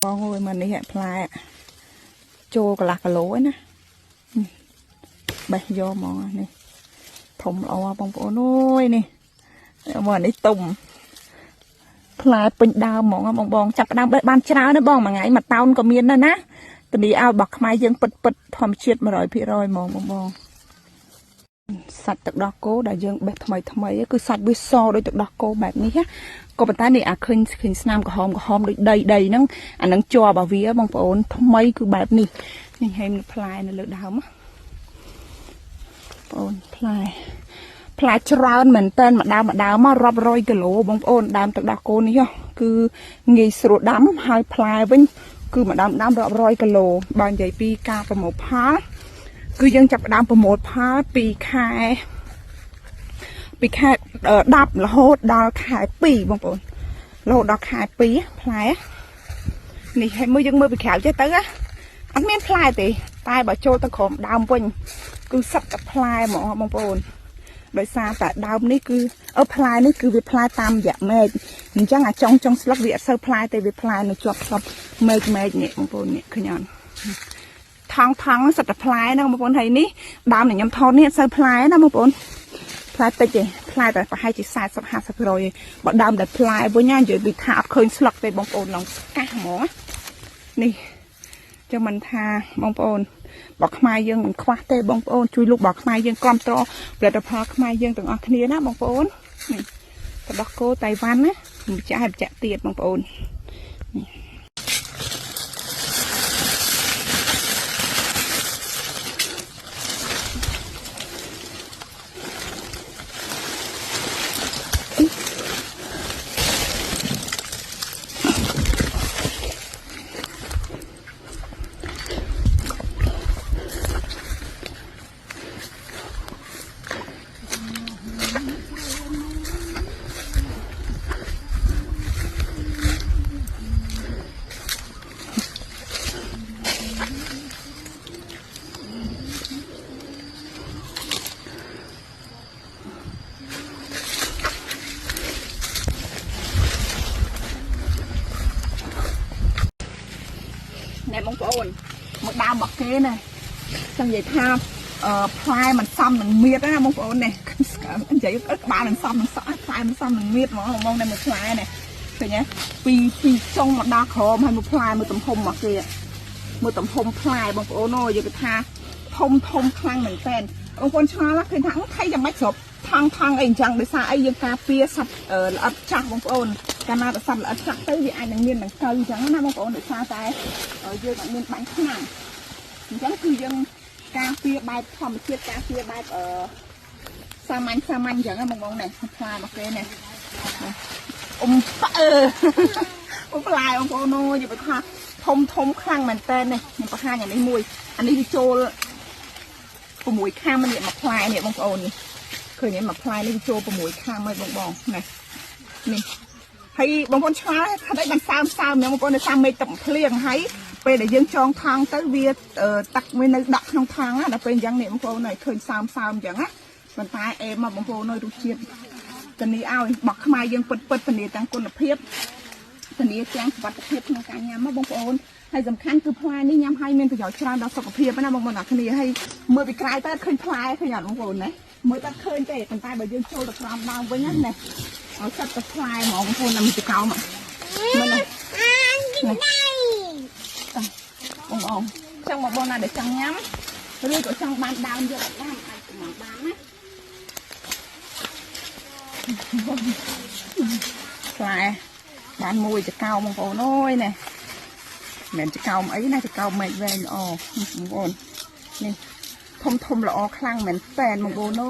ngồi mà này hẹn plai chô cả lạc cả lỗ ấy nè bạch do món này thùng lọ bông bổ nuôi nè mà này tùng plai pin đào món bông bông chặt đào ban cháo nó bông mà ngày mà tao có miên đó nè từ đi ao bọc mai dương bật bật thòm chiết mà rồi phi rồi món bông bông sạch từ đó cố đã dương bẹt thay cứ sạch với so đôi từ đó cố bẹt ní á có bản thân này khinh nam của hòm đầy đầy nó nắng cho bảo vía bông bồn thay cứ bẹt ní nên hay plai nó lỡ đào mất bồn plai tròn mình tên mà đào mà rập roi cái lỗ bông bồn đào từ đó cố ní cứ nghề sửa đám hai plai với cứ mà đám rập roi cái lỗ bàn giày pi ca và một phá cứ dân chặt đám vào một phá pi khai đập là hốt đào khai pi bông bồn lô đào khai pi plai này hay mới dân mới bị khảo chứ tới á anh miếng plai thì tai bảo trôi ta khom đào quanh cứ sắp tập plai mà bông bồnដោយសារតែដើមនេះគឺផ្លែនេះគឺវាផ្លែតាមរយៈមែកអញ្ចឹងអាចុងស្លឹកវាអត់សូវផ្លែទេវាផ្លែនៅជាប់ស្លឹកមែកនេះបងប្អូននេះឃើញអត់ថងសិតតែផ្លែណាបងប្អូនហើយនេះដើមខ្ញុំថតនេះអត់សូវផ្លែណាបងប្អូនផ្លែតិចទេផ្លែតែប្រហែលជា40-50%ឯងបើដើមតែផ្លែវិញណានិយាយពីថាអត់ឃើញស្លឹកទេបងប្អូនឡងកាសហ្មងនេះចឹងមិនថាបងប្អូនបើខ្មែរយើងមិនខ្វះទេបងប្អូនជួយលោកបើខ្មែរយើងគ្រប់ត្រផលិតផលខ្មែរយើងទាំងអស់គ្នាណាបងប្អូននេះទៅដោះគោតៃវ៉ាន់ណាម្ចាស់ទៀតបងប្អូនnèបងប្អូនមកដើមមកគេណាចង់និយាយថាផ្លែมันសំនឹងមៀតណាបងប្អូននេះនិយាយក្បាលនឹងសំនឹងសក់ផ្លែมันសំនឹងមៀតហ្មងនៅមួយផ្លែនេះឃើញទេពីចុងមកដល់ក្រោមហើយមួយផ្លែមួយទំហំមកគេមួយទំហំផ្លែបងប្អូនអើយនិយាយថាធំខ្លាំងមែនតើបងប្អូនឆ្ងល់ឃើញថាថៃយ៉ាងម៉េចស្រុកថងអីអញ្ចឹងដោយសារអីយើងការពារសត្វល្អិតចាស់បងប្អូនកាលណាសត្វល្អិតចាស់ទៅវាអាចនឹងមានដង្កូវអញ្ចឹងណាបងប្អូនដោយសារតែយើងអត់មានបាញ់ថ្នាំអញ្ចឹងគឺយើងការពារបែបធម្មជាតិការពារបែបសាមញ្ញអញ្ចឹងណាបងនេះផ្លែមកគេនេះផ្លែបងប្អូនអូយនិយាយថាធំខ្លាំងមែនតើនេះខ្ញុំបង្ហាញអានេះមួយអានេះវាចូល6ខាំនេះមកផ្លែនេះបងប្អូននេះឃើញមកផ្លែនេះចូល6ខាំហើយបងនេះនេះហើយបងប្អូនឆ្ងល់ថាដូចបានសើមបងប្អូននៅតាមមេឃទឹកភ្លៀងហើយពេលដែលយើងចងថងទៅវាទឹកវានៅដក់ក្នុងថងណាដល់ពេលអញ្ចឹងនេះបងប្អូនឃើញសើមអញ្ចឹងណាប៉ុន្តែអេមកបងប្អូនរសជាតិធានាឲ្យបោះខ្មែរយើងពិតធានាទាំងគុណភាពធានាទាំងសុវត្ថិភាពក្នុងការញ៉ាំមកបងប្អូនហើយសំខាន់គឺផ្លែនេះញ៉ាំហើយមានប្រយោជន៍ច្រើនដល់សុខភាពណាបងប្អូនអ្នកគ្នាហើយមើលពីក្រៅទៅឃើញផ្លែឃើញអត់បងប្អូនណាមើលតែឃើញទេប៉ុន្តែបើយើងចូលទៅក្រោមដើមវិញណាឲ្យសិតទៅផ្លែហ្មងបងប្អូនតាមទីកោមកមើលណាបងចង់មកបងណាដែលចង់ញ៉ាំឬក៏ចង់បានដើមយកបានអាចមកបានណាផ្លែបានមួយចកោបងប្អូនអើយនេះមិនចកោអីណាចកោមែកវែងល្អបងប្អូននេះធំល្អខ្លាំងមែនតែនបងប្អូន